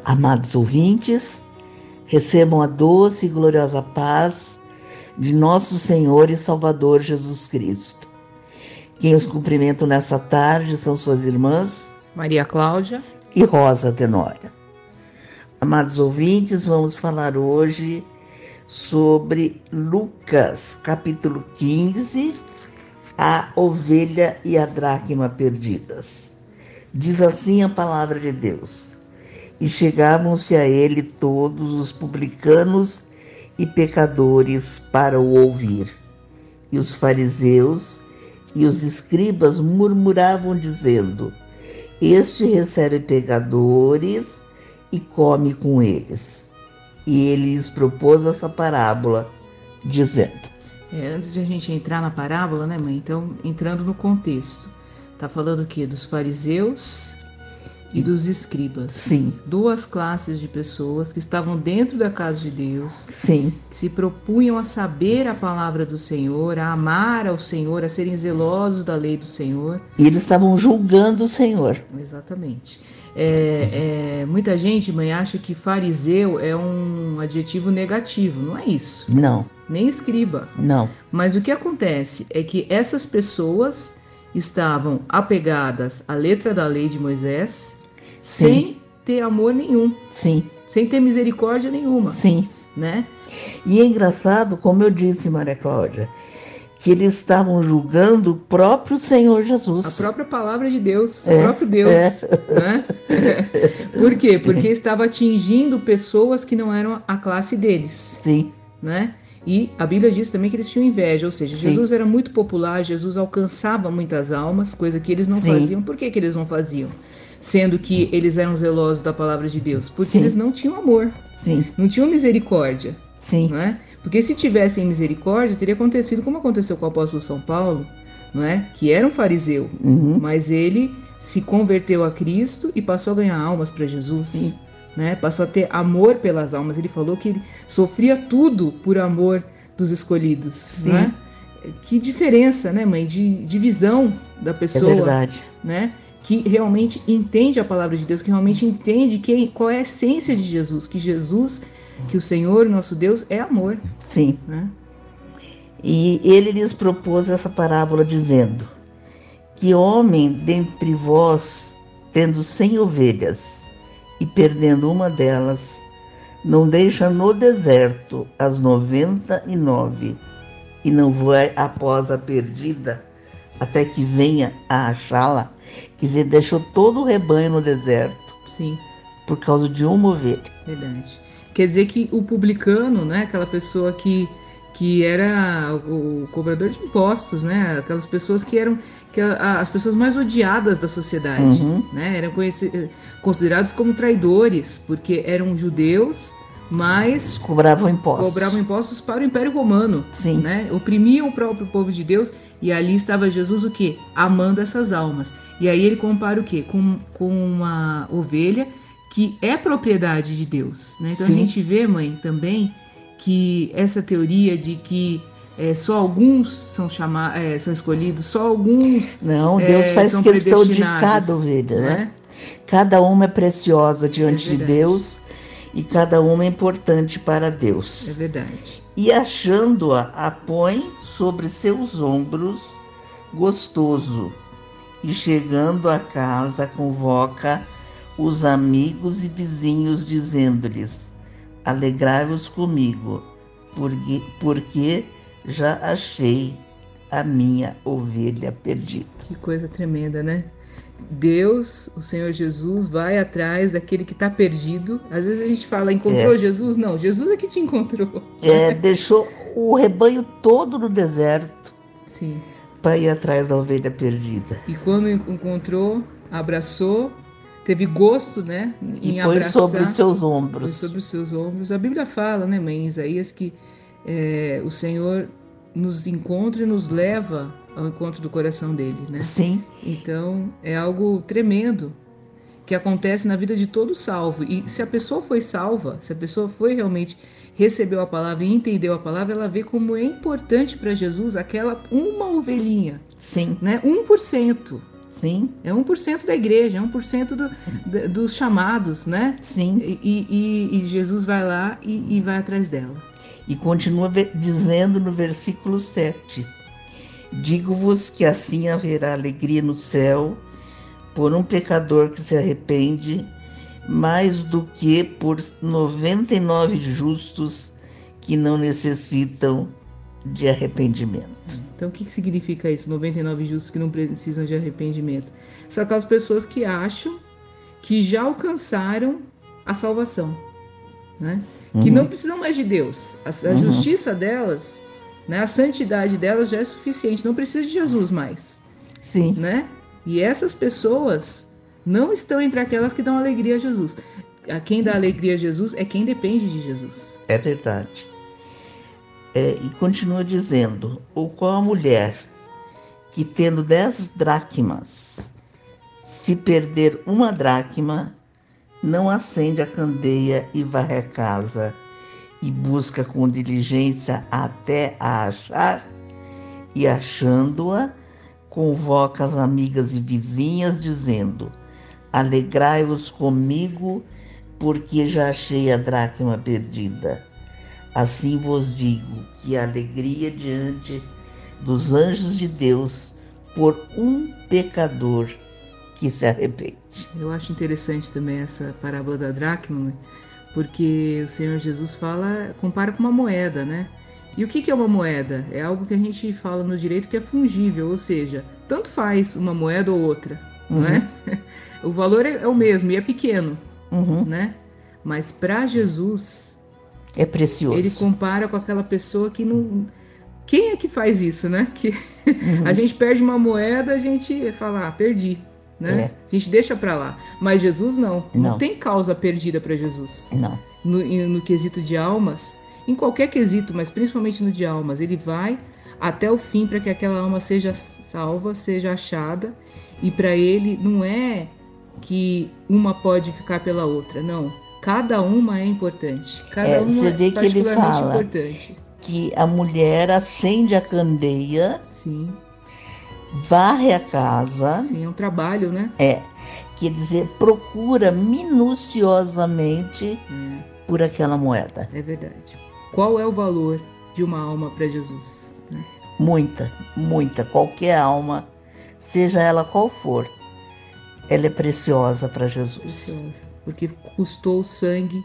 Amados ouvintes, recebam a doce e gloriosa paz de nosso Senhor e Salvador Jesus Cristo. Quem os cumprimenta nessa tarde são suas irmãs Maria Cláudia e Rosa Tenória. Amados ouvintes, vamos falar hoje sobre Lucas, capítulo 15, a ovelha e a dracma perdidas. Diz assim a palavra de Deus: e chegavam-se a ele todos os publicanos e pecadores para o ouvir. E os fariseus e os escribas murmuravam, dizendo: este recebe pecadores e come com eles. E ele lhes propôs essa parábola, dizendo... Antes de a gente entrar na parábola, né, mãe? Então, entrando no contexto, tá falando o quê? Dos fariseus e dos escribas. Sim. Duas classes de pessoas que estavam dentro da casa de Deus. Sim. Que se propunham a saber a palavra do Senhor, a amar ao Senhor, a serem zelosos da lei do Senhor. E eles estavam julgando o Senhor. Exatamente. Muita gente, mãe, acha que fariseu é um adjetivo negativo. Não é isso. Não. Nem escriba. Não. Mas o que acontece é que essas pessoas estavam apegadas à letra da lei de Moisés, Sim. sem ter amor nenhum. Sim. Sem ter misericórdia nenhuma. Sim. Né? E é engraçado, como eu disse, Maria Cláudia, que eles estavam julgando o próprio Senhor Jesus. A própria palavra de Deus, o próprio Deus. Né? Por quê? Porque estava atingindo pessoas que não eram a classe deles. Sim. Né? E a Bíblia diz também que eles tinham inveja, ou seja, Sim. Jesus era muito popular, Jesus alcançava muitas almas, coisa que eles não Sim. faziam. Por que eles não faziam? Sendo que eles eram zelosos da palavra de Deus? Porque Sim. eles não tinham amor, Sim. não tinham misericórdia. Sim. Não é? Porque se tivessem misericórdia, teria acontecido como aconteceu com o apóstolo São Paulo, não é? Que era um fariseu, mas ele se converteu a Cristo e passou a ganhar almas para Jesus. Sim. Né? Passou a ter amor pelas almas. Ele falou que ele sofria tudo por amor dos escolhidos. Sim. Né? Que diferença, né, mãe? De visão da pessoa. É verdade. Né? Que realmente entende a palavra de Deus, que realmente entende qual é a essência de Jesus. Que Jesus, que o Senhor, nosso Deus, é amor. Sim. Né? E ele lhes propôs essa parábola dizendo: que homem dentre vós, tendo 100 ovelhas, e perdendo uma delas, não deixa no deserto as 99 e não vai após a perdida até que venha a achá-la? Quer dizer, deixou todo o rebanho no deserto. Sim. Por causa de uma ovelha. Verdade. Quer dizer que o publicano, né, aquela pessoa que era o cobrador de impostos, né, aquelas pessoas que eram as pessoas mais odiadas da sociedade, né, eram considerados como traidores, porque eram judeus, mas cobravam impostos para o Império Romano. Sim. Né, oprimiam o próprio povo de Deus, e ali estava Jesus o quê? Amando essas almas. E aí ele compara o quê? Com uma ovelha que é propriedade de Deus. Né? Então Sim. A gente vê, mãe, também que essa teoria de que só alguns são escolhidos, só alguns não, Deus faz questão de cada ovelha, né? Cada uma é preciosa diante de Deus e cada uma é importante para Deus. É verdade. E achando-a, a põe sobre seus ombros gostoso, e chegando a casa convoca os amigos e vizinhos, dizendo-lhes: alegrai-vos comigo, porque já achei a minha ovelha perdida. Que coisa tremenda, né? Deus, o Senhor Jesus, vai atrás daquele que está perdido. Às vezes a gente fala, encontrou Jesus? Não, Jesus é que te encontrou. Deixou o rebanho todo no deserto. Sim. Para ir atrás da ovelha perdida. E quando encontrou, abraçou, teve gosto, né, em abraçar. E pôs sobre os seus ombros. Pôs sobre os seus ombros. A Bíblia fala, né, mãe, em Isaías, que o Senhor nos encontra e nos leva ao encontro do coração dele, né? Sim. Então, é algo tremendo que acontece na vida de todo salvo. E se a pessoa foi salva, se a pessoa foi realmente recebeu a palavra e entendeu a palavra, ela vê como é importante para Jesus aquela uma ovelhinha. Sim. Né? 1%. Sim. É 1% da igreja, é 1% dos chamados, né? Sim. E Jesus vai lá e vai atrás dela. E continua dizendo no versículo 7: digo-vos que assim haverá alegria no céu por um pecador que se arrepende, mais do que por 99 justos que não necessitam de arrependimento. Então, o que significa isso? 99 justos que não precisam de arrependimento. São aquelas pessoas que acham que já alcançaram a salvação, né? Que não precisam mais de Deus. A justiça delas, né? A santidade delas já é suficiente. Não precisa de Jesus mais. Sim. Né? E essas pessoas não estão entre aquelas que dão alegria a Jesus. A quem dá alegria a Jesus é quem depende de Jesus. É verdade. E continua dizendo: ou qual a mulher que, tendo 10 dracmas, se perder uma dracma, não acende a candeia e varre a casa e busca com diligência até a achar, e achando-a, convoca as amigas e vizinhas, dizendo: alegrai-vos comigo, porque já achei a dracma perdida. Assim vos digo que a alegria diante dos anjos de Deus por um pecador que se arrepende. Eu acho interessante também essa parábola da dracma, porque o Senhor Jesus compara com uma moeda, né? E o que é uma moeda? É algo que a gente fala no direito que é fungível, ou seja, tanto faz uma moeda ou outra, não é? O valor é o mesmo e é pequeno, né? Mas para Jesus é precioso. Ele compara com aquela pessoa que não... Quem é que faz isso, né? Que a gente perde uma moeda, a gente fala, perdi, né? A gente deixa para lá. Mas Jesus não tem causa perdida para Jesus. Não. No quesito de almas, em qualquer quesito, mas principalmente no de almas, ele vai até o fim para que aquela alma seja salva, seja achada. E para ele não é que uma pode ficar pela outra, não. Cada uma é importante. Cada uma você vê é que ele fala importante. Que a mulher acende a candeia, sim, varre a casa. Sim, é um trabalho, né? Quer dizer, procura minuciosamente por aquela moeda. É verdade. Qual é o valor de uma alma para Jesus? Né? Muita, muita. Qualquer alma, seja ela qual for, ela é preciosa para Jesus. Preciosa, porque custou o sangue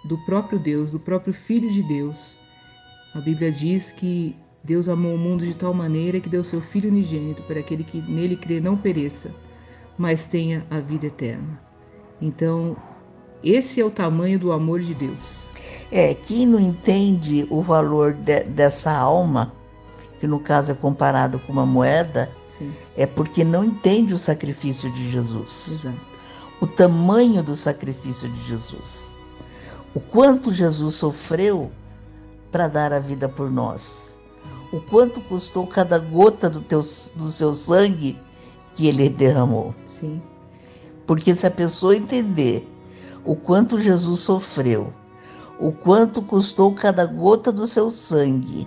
do próprio Deus, do próprio Filho de Deus. A Bíblia diz que Deus amou o mundo de tal maneira que deu seu Filho unigênito para aquele que nele crê não pereça, mas tenha a vida eterna. Então, esse é o tamanho do amor de Deus. Quem não entende o valor dessa alma, que no caso é comparado com uma moeda, Sim. é porque não entende o sacrifício de Jesus. Exato. O tamanho do sacrifício de Jesus. O quanto Jesus sofreu para dar a vida por nós. O quanto custou cada gota do seu sangue que ele derramou. Sim. Porque se a pessoa entender o quanto Jesus sofreu, o quanto custou cada gota do seu sangue,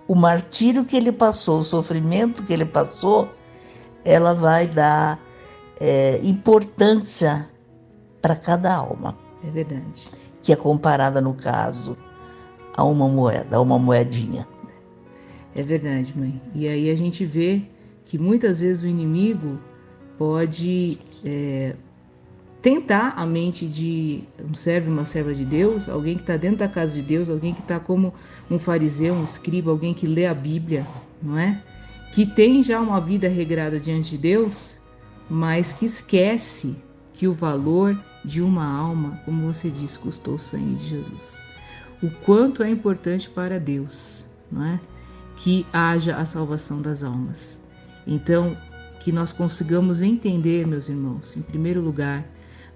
o martírio que ele passou, o sofrimento que ele passou, ela vai dar importância para cada alma. É verdade. Que é comparada, no caso, a uma moeda, a uma moedinha. É verdade, mãe. E aí a gente vê que muitas vezes o inimigo pode tentar a mente de um servo, uma serva de Deus, alguém que está dentro da casa de Deus, alguém que está como um fariseu, um escriba, alguém que lê a Bíblia, não é? Que tem já uma vida regrada diante de Deus, mas que esquece que o valor de uma alma, como você disse, custou o sangue de Jesus. O quanto é importante para Deus, não é? Que haja a salvação das almas. Então, que nós consigamos entender, meus irmãos, em primeiro lugar,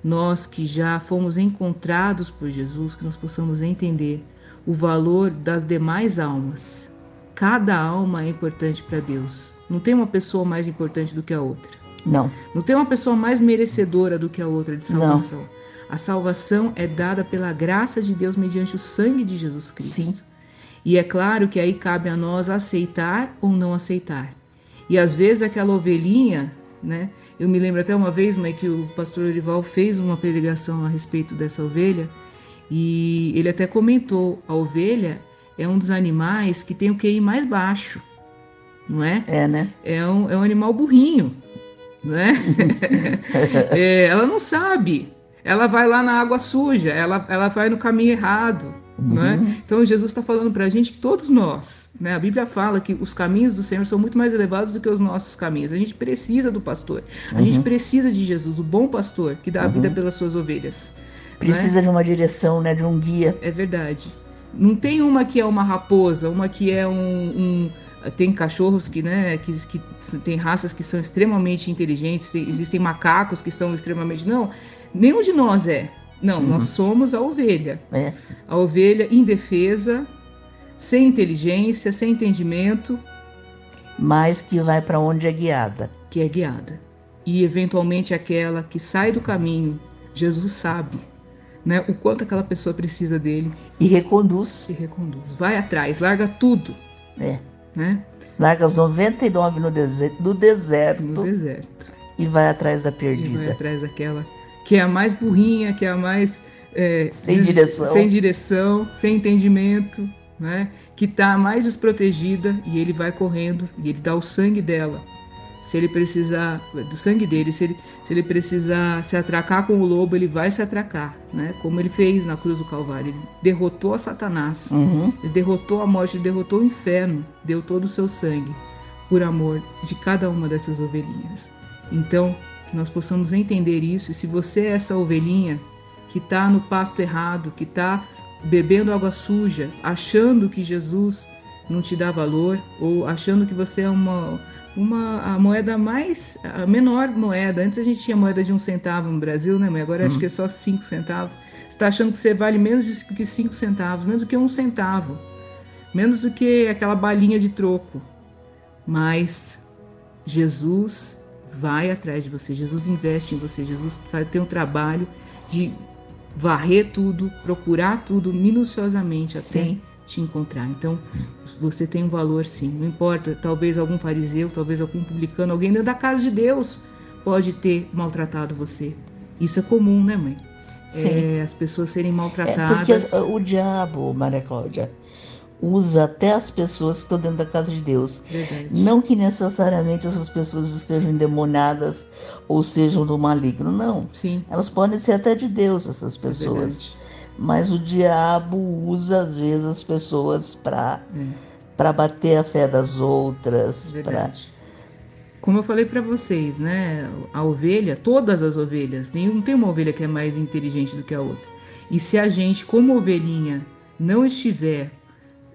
nós que já fomos encontrados por Jesus, que nós possamos entender o valor das demais almas. Cada alma é importante para Deus. Não tem uma pessoa mais importante do que a outra. Não. Não tem uma pessoa mais merecedora do que a outra de salvação. Não. A salvação é dada pela graça de Deus mediante o sangue de Jesus Cristo. Sim. E é claro que aí cabe a nós aceitar ou não aceitar. E às vezes aquela ovelhinha, né? Eu me lembro até uma vez, mãe, que o pastor Orival fez uma pregação a respeito dessa ovelha, e ele até comentou: a ovelha é um dos animais que tem o QI mais baixo, não é? É, né? É um animal burrinho, né? Ela não sabe. Ela vai lá na água suja, ela vai no caminho errado, né? Então Jesus está falando para a gente que todos nós, né? A Bíblia fala que os caminhos do Senhor são muito mais elevados do que os nossos caminhos. A gente precisa do pastor, a gente precisa de Jesus, o bom pastor que dá a vida pelas suas ovelhas. Precisa, né, de uma direção, né? De um guia. É verdade. Não tem uma que é uma raposa, uma que é tem cachorros que, né, que tem raças que são extremamente inteligentes, existem macacos que são extremamente... Não, nenhum de nós é. Não, nós somos a ovelha. É. A ovelha indefesa, sem inteligência, sem entendimento. Mas que vai para onde é guiada. Que é guiada. E, eventualmente, aquela que sai do caminho, Jesus sabe, né, o quanto aquela pessoa precisa dele. E reconduz. E reconduz. Vai atrás, larga tudo. É. Né? Larga os 99 no deserto. No deserto. E vai atrás da perdida. E vai atrás daquela que é a mais burrinha, que é a mais... sem direção. Sem direção, sem entendimento, né? Que está mais desprotegida, e ele vai correndo e ele dá o sangue dela. Se ele precisar do sangue dele, se ele precisar se atracar com o lobo, ele vai se atracar, né? Como ele fez na cruz do Calvário. Ele derrotou a Satanás, ele derrotou a morte, ele derrotou o inferno, deu todo o seu sangue por amor de cada uma dessas ovelhinhas. Então, que nós possamos entender isso. E se você é essa ovelhinha que está no pasto errado, que está bebendo água suja, achando que Jesus não te dá valor, ou achando que você é a moeda a menor moeda. Antes a gente tinha moeda de 1 centavo no Brasil, né, mãe? Agora acho que é só 5 centavos. Você está achando que você vale menos do que 5 centavos, menos do que 1 centavo, menos do que aquela balinha de troco. Mas Jesus vai atrás de você, Jesus investe em você, Jesus vai ter um trabalho de varrer tudo, procurar tudo minuciosamente até te encontrar. Então, você tem um valor, sim. Não importa, talvez algum fariseu, talvez algum publicano, alguém dentro da casa de Deus pode ter maltratado você. Isso é comum, né, mãe? Sim. As pessoas serem maltratadas. Porque o diabo, Maria Cláudia, usa até as pessoas que estão dentro da casa de Deus. Verdade. Não que necessariamente essas pessoas estejam endemoniadas ou sejam do maligno, não. Sim. Elas podem ser até de Deus, essas pessoas. Mas o diabo usa, às vezes, as pessoas para bater a fé das outras. Como eu falei para vocês, né? A ovelha, todas as ovelhas, não tem uma ovelha que é mais inteligente do que a outra. E se a gente, como ovelhinha, não estiver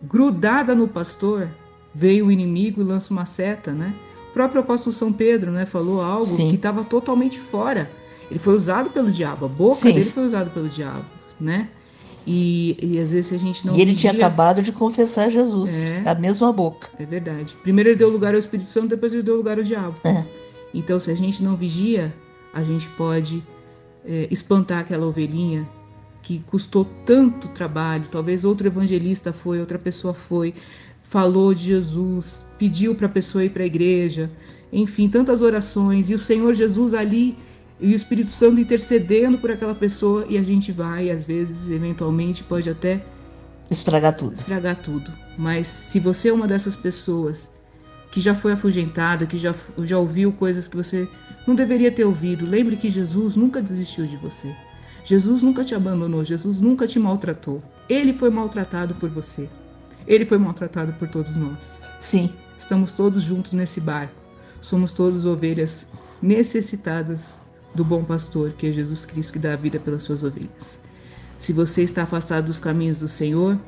grudada no pastor, veio o inimigo e lança uma seta, né? O próprio apóstolo São Pedro, né, falou algo que estava totalmente fora. Ele foi usado pelo diabo, a boca dele foi usada pelo diabo, né? E às vezes a gente não... E ele tinha acabado de confessar Jesus, a mesma boca. É verdade. Primeiro ele deu lugar ao Espírito Santo, depois ele deu lugar ao diabo. Então, se a gente não vigia, a gente pode espantar aquela ovelhinha que custou tanto trabalho. Talvez outro evangelista foi, outra pessoa foi, falou de Jesus, pediu para a pessoa ir para a igreja, enfim, tantas orações, e o Senhor Jesus ali, e o Espírito Santo intercedendo por aquela pessoa, e a gente vai, às vezes, eventualmente, pode até estragar tudo. Mas se você é uma dessas pessoas que já foi afugentada, que já ouviu coisas que você não deveria ter ouvido, lembre que Jesus nunca desistiu de você. Jesus nunca te abandonou, Jesus nunca te maltratou. Ele foi maltratado por você. Ele foi maltratado por todos nós. Sim. Estamos todos juntos nesse barco. Somos todos ovelhas necessitadas do bom pastor, que é Jesus Cristo, que dá a vida pelas suas ovelhas. Se você está afastado dos caminhos do Senhor,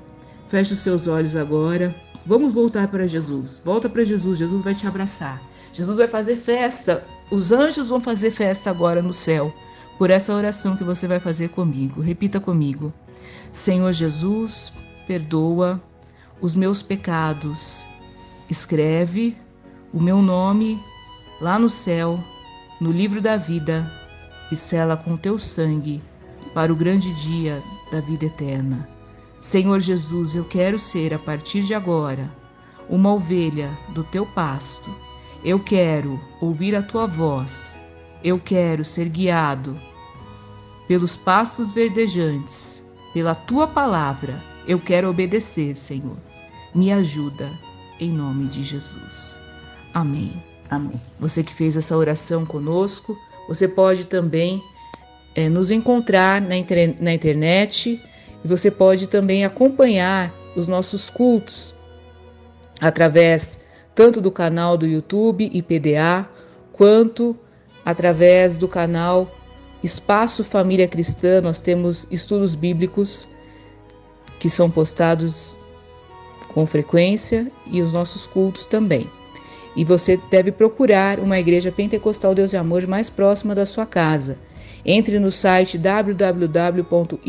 feche os seus olhos agora. Vamos voltar para Jesus. Volta para Jesus. Jesus vai te abraçar. Jesus vai fazer festa. Os anjos vão fazer festa agora no céu, por essa oração que você vai fazer comigo. Repita comigo. Senhor Jesus, perdoa os meus pecados. Escreve o meu nome lá no céu, no livro da vida, e sela com teu sangue para o grande dia da vida eterna. Senhor Jesus, eu quero ser, a partir de agora, uma ovelha do teu pasto. Eu quero ouvir a tua voz. Eu quero ser guiado pelos pastos verdejantes, pela tua palavra. Eu quero obedecer, Senhor. Me ajuda, em nome de Jesus. Amém. Amém. Você que fez essa oração conosco, você pode também nos encontrar na internet e você pode também acompanhar os nossos cultos através tanto do canal do YouTube IPDA, quanto através do canal Espaço Família Cristã. Nós temos estudos bíblicos que são postados com frequência e os nossos cultos também. E você deve procurar uma igreja pentecostal Deus de Amor mais próxima da sua casa. Entre no site www.ipda.com.br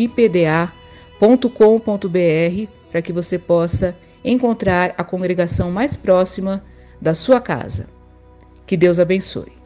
para que você possa encontrar a congregação mais próxima da sua casa. Que Deus abençoe.